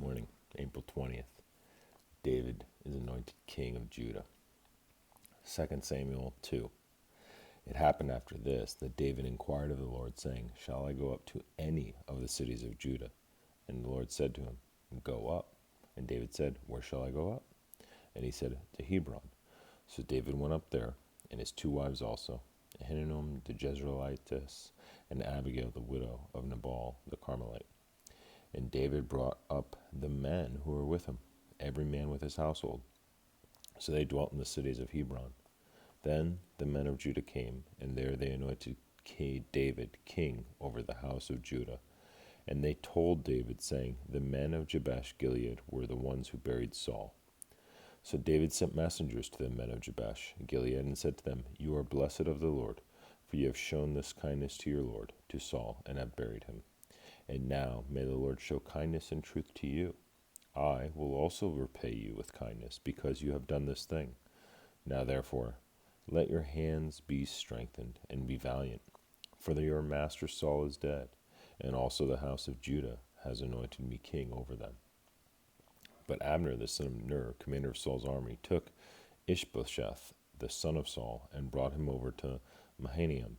morning, April 20th. David is anointed king of Judah. 2 Samuel 2. It happened after this that David inquired of the Lord, saying, Shall I go up to any of the cities of Judah? And the Lord said to him, Go up. And David said, Where shall I go up? And he said, To Hebron. So David went up there, and his two wives also, Ahinoam the Jezreelitess, and Abigail the widow of Nabal the Carmelite. And David brought up the men who were with him, every man with his household. So they dwelt in the cities of Hebron. Then the men of Judah came, and there they anointed David king over the house of Judah. And they told David, saying, The men of Jabesh Gilead were the ones who buried Saul. So David sent messengers to the men of Jabesh Gilead, and said to them, You are blessed of the Lord, for you have shown this kindness to your lord, to Saul, and have buried him. And now may the Lord show kindness and truth to you. I will also repay you with kindness, because you have done this thing. Now therefore, let your hands be strengthened, and be valiant, for your master Saul is dead, and also the house of Judah has anointed me king over them. But Abner the son of Ner, commander of Saul's army, took Ishbosheth the son of Saul, and brought him over to Mahanaim,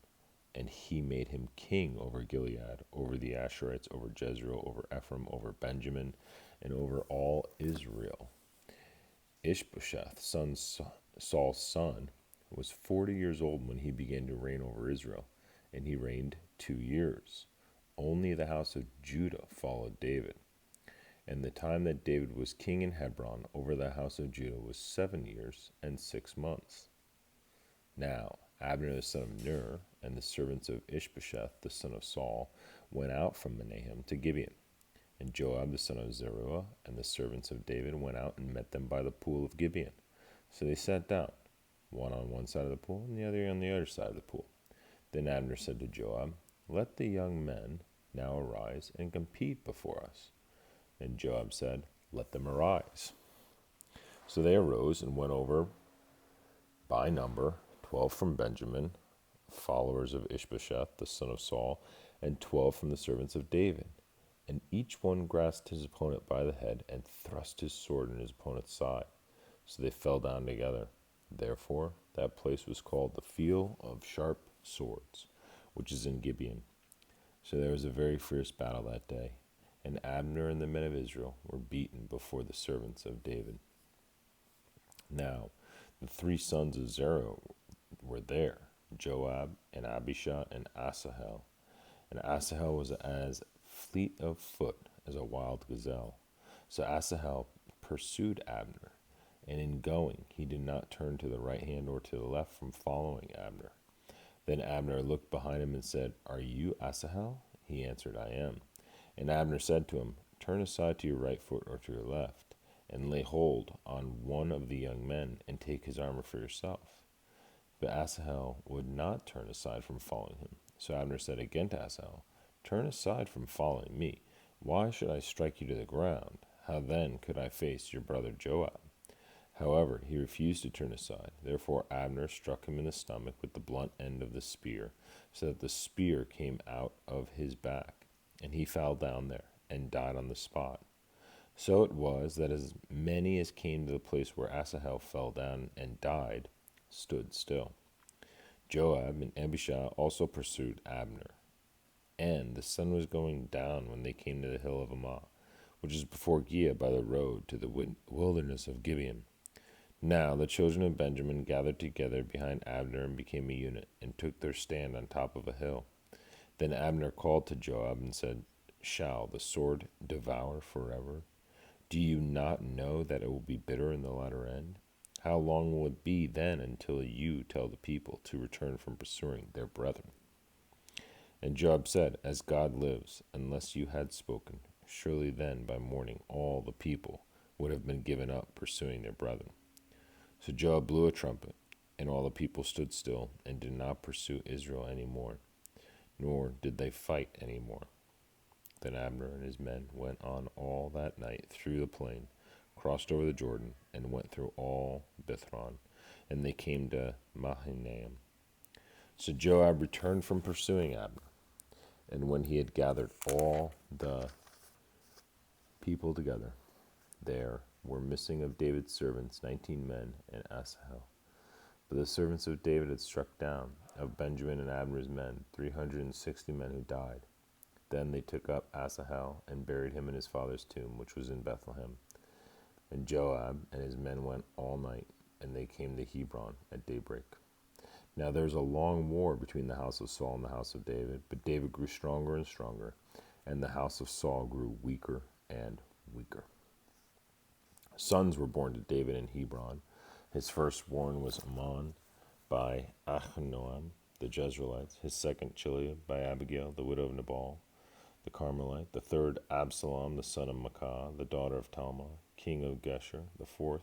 and he made him king over Gilead, over the Asherites, over Jezreel, over Ephraim, over Benjamin, and over all Israel. Ishbosheth, Saul's son, was 40 years old when he began to reign over Israel, and he reigned 2 years. Only the house of Judah followed David. And the time that David was king in Hebron over the house of Judah was 7 years and 6 months. Now Abner the son of Ner, and the servants of Ishbosheth the son of Saul, went out from Mahanaim to Gibeon. And Joab the son of Zeruiah, and the servants of David, went out and met them by the pool of Gibeon. So they sat down, one on one side of the pool, and the other on the other side of the pool. Then Abner said to Joab, Let the young men now arise and compete before us. And Joab said, Let them arise. So they arose and went over by number, 12 from Benjamin, followers of Ishbosheth the son of Saul, and 12 from the servants of David. And each one grasped his opponent by the head, and thrust his sword in his opponent's side. So they fell down together. Therefore that place was called the Field of Sharp Swords, which is in Gibeon. So there was a very fierce battle that day, and Abner and the men of Israel were beaten before the servants of David. Now the 3 sons of Zeruiah were there, Joab, and Abishai, and Asahel. And Asahel was as fleet of foot as a wild gazelle. So Asahel pursued Abner, and in going he did not turn to the right hand or to the left from following Abner. Then Abner looked behind him and said, Are you Asahel? He answered, I am. And Abner said to him, Turn aside to your right foot or to your left, and lay hold on one of the young men, and take his armor for yourself. But Asahel would not turn aside from following him. So Abner said again to Asahel, Turn aside from following me. Why should I strike you to the ground? How then could I face your brother Joab? However, he refused to turn aside. Therefore Abner struck him in the stomach with the blunt end of the spear, so that the spear came out of his back, and he fell down there, and died on the spot. So it was that as many as came to the place where Asahel fell down and died stood still. Joab and Abishai also pursued Abner, and the sun was going down when they came to the hill of Ammah, which is before Giah by the road to the wilderness of Gibeon. Now the children of Benjamin gathered together behind Abner and became a unit, and took their stand on top of a hill. Then Abner called to Joab and said, Shall the sword devour forever? Do you not know that it will be bitter in the latter end? How long will it be then until you tell the people to return from pursuing their brethren? And Joab said, As God lives, unless you had spoken, surely then by morning all the people would have been given up pursuing their brethren. So Joab blew a trumpet, and all the people stood still, and did not pursue Israel any more, nor did they fight any more. Then Abner and his men went on all that night through the plain, crossed over the Jordan, and went through all Bithron, and they came to Mahanaim. So Joab returned from pursuing Abner, and when he had gathered all the people together. There were missing of David's servants 19 men and Asahel. But the servants of David had struck down, of Benjamin and Abner's men, 360 men who died. Then they took up Asahel and buried him in his father's tomb, which was in Bethlehem. And Joab and his men went all night, and they came to Hebron at daybreak. Now there was a long war between the house of Saul and the house of David, but David grew stronger and stronger, and the house of Saul grew weaker and weaker. Sons were born to David in Hebron. His firstborn was Ammon by Ahinoam, the Jezreelites. His second, Chileab, by Abigail, the widow of Nabal, the Carmelite. The third, Absalom, the son of Maacah, the daughter of Talmai, king of Geshur. The fourth,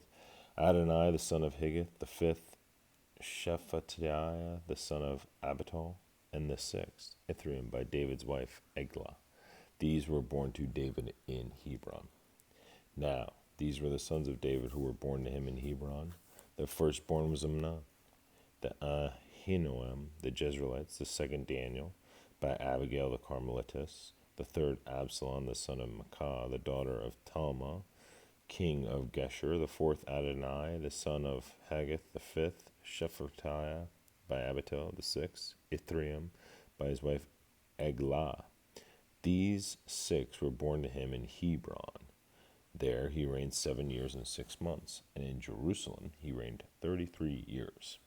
Adonai, the son of Higgith. The fifth, Shephatiah, the son of Abital. And the sixth, Ithream, by David's wife, Eglah. These were born to David in Hebron. Now, these were the sons of David who were born to him in Hebron. The firstborn was Amnon, the Ahinoam, the Jezreelites. The second, Daniel, by Abigail the Carmelitess. The third, Absalom, the son of Maacah, the daughter of Talmai, king of Geshur. The fourth, Adonai, the son of Haggith. The fifth, Shephatiah, by Abital. The sixth, Ithream, by his wife Eglah. These six were born to him in Hebron. There he reigned 7 years and 6 months, and in Jerusalem he reigned 33 years.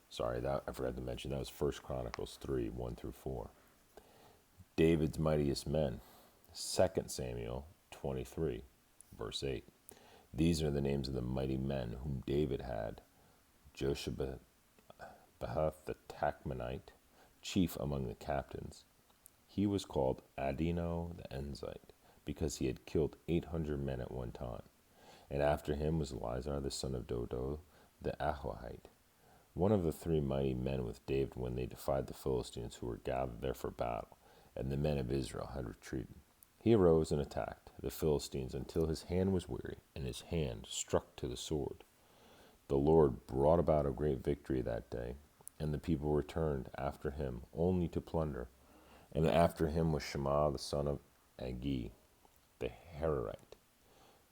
Sorry, that I forgot to mention, that was 1 Chronicles 3, 1 through 4. David's mightiest men, 2 Samuel 23, verse 8. These are the names of the mighty men whom David had: Joshabahath the Tachmonite, chief among the captains. He was called Adino the Enzite, because he had killed 800 men at one time. And after him was Eleazar the son of Dodo the Ahohite, one of the three mighty men with David when they defied the Philistines who were gathered there for battle, and the men of Israel had retreated. He arose and attacked the Philistines until his hand was weary, and his hand struck to the sword. The Lord brought about a great victory that day, and the people returned after him only to plunder. And after him was Shema the son of Agi, the Herorite.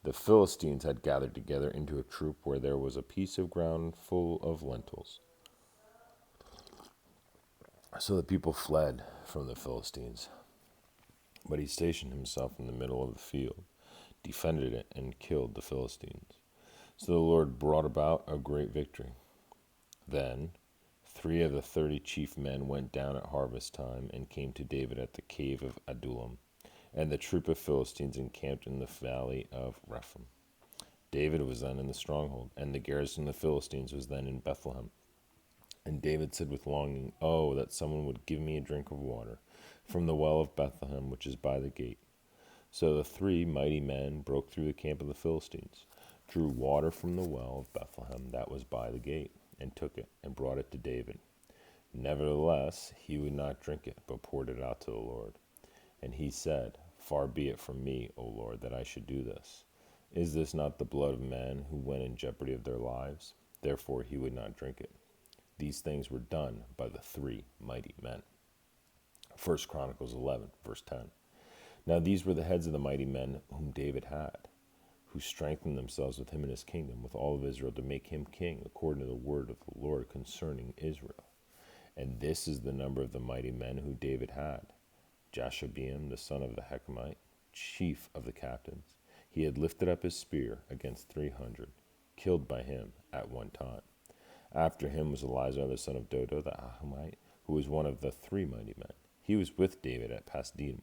The Philistines had gathered together into a troop where there was a piece of ground full of lentils. So the people fled from the Philistines. But he stationed himself in the middle of the field, defended it, and killed the Philistines. So the Lord brought about a great victory. Then 3 of the 30 chief men went down at harvest time and came to David at the cave of Adullam, and the troop of Philistines encamped in the valley of Rephaim. David was then in the stronghold, and the garrison of the Philistines was then in Bethlehem. And David said with longing, "Oh, that someone would give me a drink of water from the well of Bethlehem, which is by the gate." So the 3 mighty men broke through the camp of the Philistines, drew water from the well of Bethlehem that was by the gate, and took it, and brought it to David. Nevertheless, he would not drink it, but poured it out to the Lord. And he said, "Far be it from me, O Lord, that I should do this. Is this not the blood of men who went in jeopardy of their lives?" Therefore he would not drink it. These things were done by the 3 mighty men. 1 Chronicles 11, verse 10. Now these were the heads of the mighty men whom David had, who strengthened themselves with him in his kingdom, with all of Israel, to make him king, according to the word of the Lord concerning Israel. And this is the number of the mighty men who David had: Jashobeam, the son of the Hechmonite, chief of the captains. He had lifted up his spear against 300, killed by him at one time. After him was Eleazar, the son of Dodo, the Ahomite, who was one of the 3 mighty men. He was with David at Pasdim.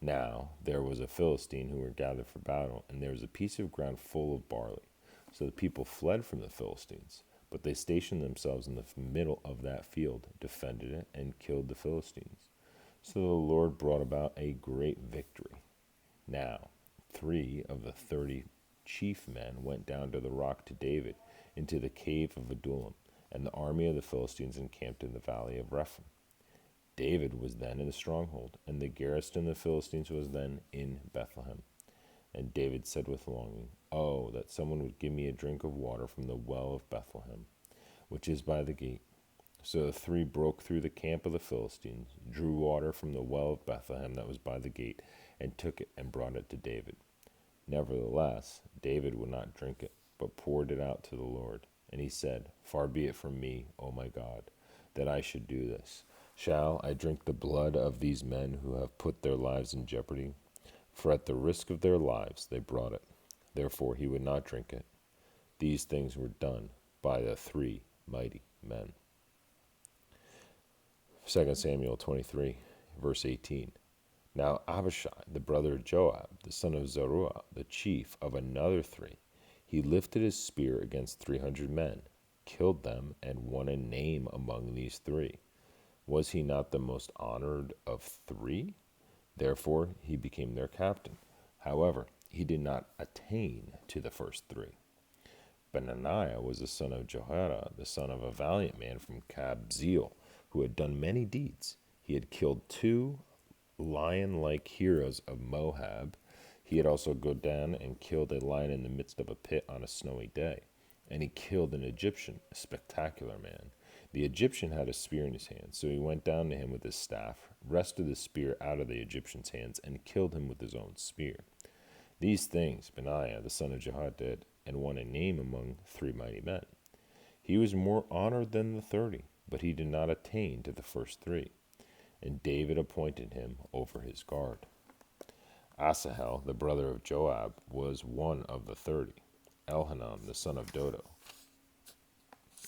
Now there was a Philistine who were gathered for battle, and there was a piece of ground full of barley. So the people fled from the Philistines, but they stationed themselves in the middle of that field, defended it, and killed the Philistines. So the Lord brought about a great victory. Now 3 of the 30 chief men went down to the rock to David into the cave of Adullam, and the army of the Philistines encamped in the valley of Rephaim. David was then in the stronghold, and the garrison of the Philistines was then in Bethlehem. And David said with longing, "Oh, that someone would give me a drink of water from the well of Bethlehem, which is by the gate." So the three broke through the camp of the Philistines, drew water from the well of Bethlehem that was by the gate, and took it and brought it to David. Nevertheless, David would not drink it, but poured it out to the Lord. And he said, Far be it from me, O my God, that I should do this. Shall I drink the blood of these men who have put their lives in jeopardy? For at the risk of their lives they brought it. Therefore he would not drink it. These things were done by the three mighty men. 2 Samuel 23, verse 18. Now Abishai, the brother of Joab, the son of Zeruiah, the chief of another three, he lifted his spear against 300 men, killed them, and won a name among these three. Was he not the most honored of three? Therefore he became their captain. However, he did not attain to the first three. Benaniah was the son of Jehoiada, the son of a valiant man from Kabzeel, who had done many deeds. He had killed 2 lion-like heroes of Moab. He had also gone down and killed a lion in the midst of a pit on a snowy day. And he killed an Egyptian, a spectacular man. The Egyptian had a spear in his hand, so he went down to him with his staff, wrested the spear out of the Egyptian's hands, and killed him with his own spear. These things Benaiah, the son of Jehoiada, did, and won a name among 3 mighty men. He was more honored than the 30, but he did not attain to the first 3. And David appointed him over his guard. Asahel, the brother of Joab, was one of the 30. Elhanan, the son of Dodo,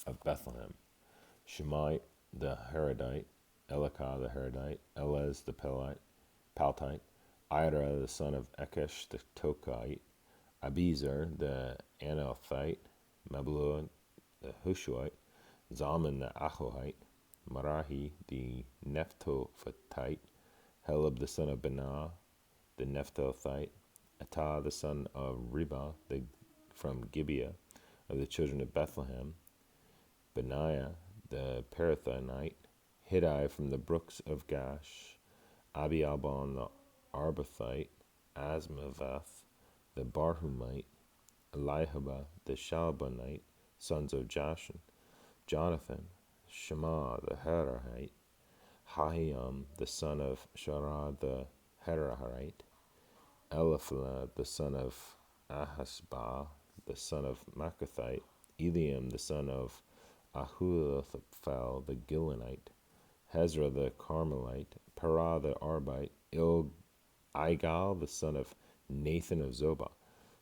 of Bethlehem. Shimei the Haradite, Elikah the Haradite, Elez the Paltite, Ira the son of Ekesh the Tokite, Abiezer the Anathite, Mabluah the Hushuite, Zalman the Ahohite, Marahi the Nephtophthite, Heleb the son of Benah the Nephtophthite, Atah the son of Ribah from Gibeah of the children of Bethlehem, Benaiah the Parathonite, Hiddai from the brooks of Gash, Abialbon the Arbathite, Asmaveth the Barhumite, Elihaba the Shalbonite, sons of Jashan, Jonathan, Shema the Harahite, Hahiam the son of Sharah the Harahite, Eliphalet the son of Ahasbah, the son of Makathite, Eliam the son of Ahulathphel the Gilonite, Hezrah the Carmelite, Parah the Arbite, Igal the son of Nathan of Zobah,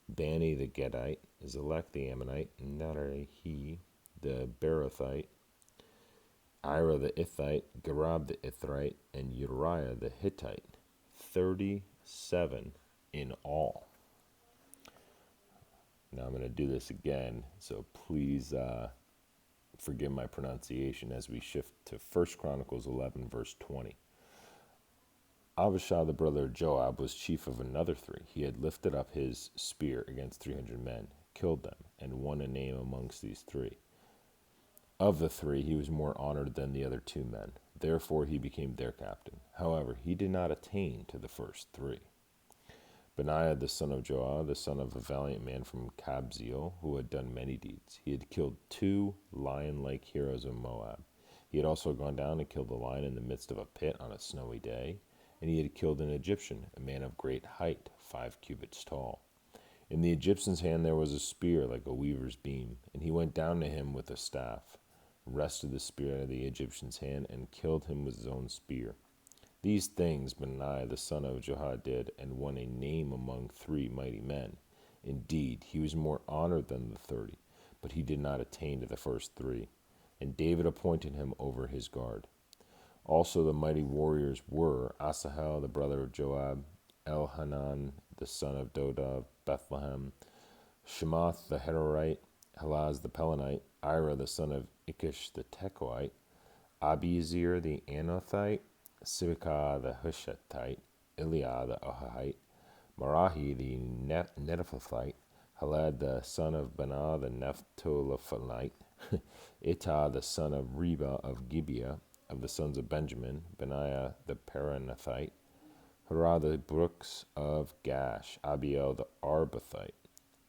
Bani the Gedite, Zelek the Ammonite, Narahi the Berothite, Ira the Ithite, Garab the Ithrite, and Uriah the Hittite. 37 in all. Now I'm going to do this again, so please forgive my pronunciation as we shift to 1 Chronicles 11, verse 20. Abishai, the brother of Joab, was chief of another 3. He had lifted up his spear against 300 men, killed them, and won a name amongst these 3. Of the 3, he was more honored than the other 2 men. Therefore he became their captain. However, he did not attain to the first 3. Benaiah, the son of Joah, the son of a valiant man from Kabzeel, who had done many deeds. He had killed 2 lion-like heroes of Moab. He had also gone down and killed a lion in the midst of a pit on a snowy day. And he had killed an Egyptian, a man of great height, 5 cubits tall. In the Egyptian's hand there was a spear like a weaver's beam, and he went down to him with a staff, wrested the spear out of the Egyptian's hand, and killed him with his own spear. These things Benaiah the son of Jehoiada did, and won a name among 3 mighty men. Indeed, he was more honored than the 30, but he did not attain to the first 3. And David appointed him over his guard. Also the mighty warriors were Asahel, the brother of Joab, Elhanan, the son of Dodo of Bethlehem, Shemoth the Herorite, Helaz the Pelonite, Ira the son of Ikish the Tekoite, Abiezer the Anathite, Sibekah the Hushathite, Eliah the Ahahite, Marahi the Netophathite, Heled the son of Benah the Nephtolephalite, Itah the son of Reba of Gibeah, of the sons of Benjamin, Benaiah the Paranathite, Hurrah the brooks of Gash, Abiel the Arbathite,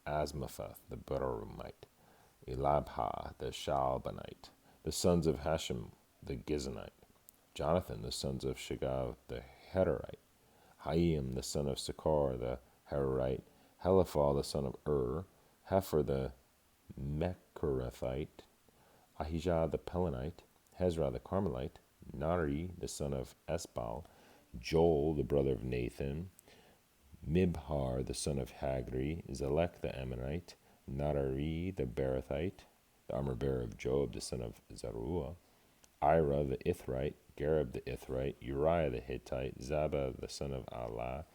Asmapheth the Berumite, Elabha the Shalbanite, the sons of Hashem the Gizonite, Jonathan, the sons of Shagav the Herorite, Haim, the son of Sakar the Herorite, Heliphal, the son of Hefer, the Mecherathite, Ahijah, the Pelonite, Hezrah, the Carmelite, Nari, the son of Esbal, Joel, the brother of Nathan, Mibhar, the son of Hagri, Zelek, the Ammonite, Narari, the Berathite, the armor-bearer of Job, the son of Zeruiah, Ira, the Ithrite, Gareb, the Ithrite, Uriah, the Hittite, Zabah, the son of Allah,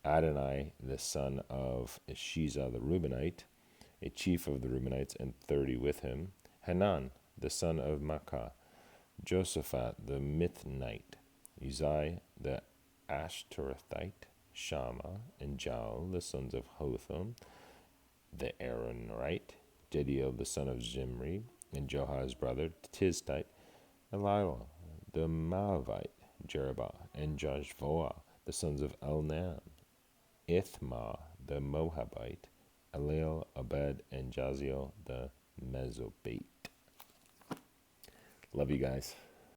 Adonai, the son of Shiza, the Reubenite, a chief of the Reubenites, and 30 with him, Hanan, the son of Makkah, Josaphat, the Mithnite, Uzziah, the Ashtorethite, Shammah, and Jael, the sons of Hotham, the Aaronite, Jediel, the son of Zimri, and Johaz's brother, Tiztite, Elilah, the Moabite, Jerubah, and Joshvoah, the sons of Elnan, Ithma, the Moabite, Eliel, Abed, and Jaziel, the Mesobite. Love you guys.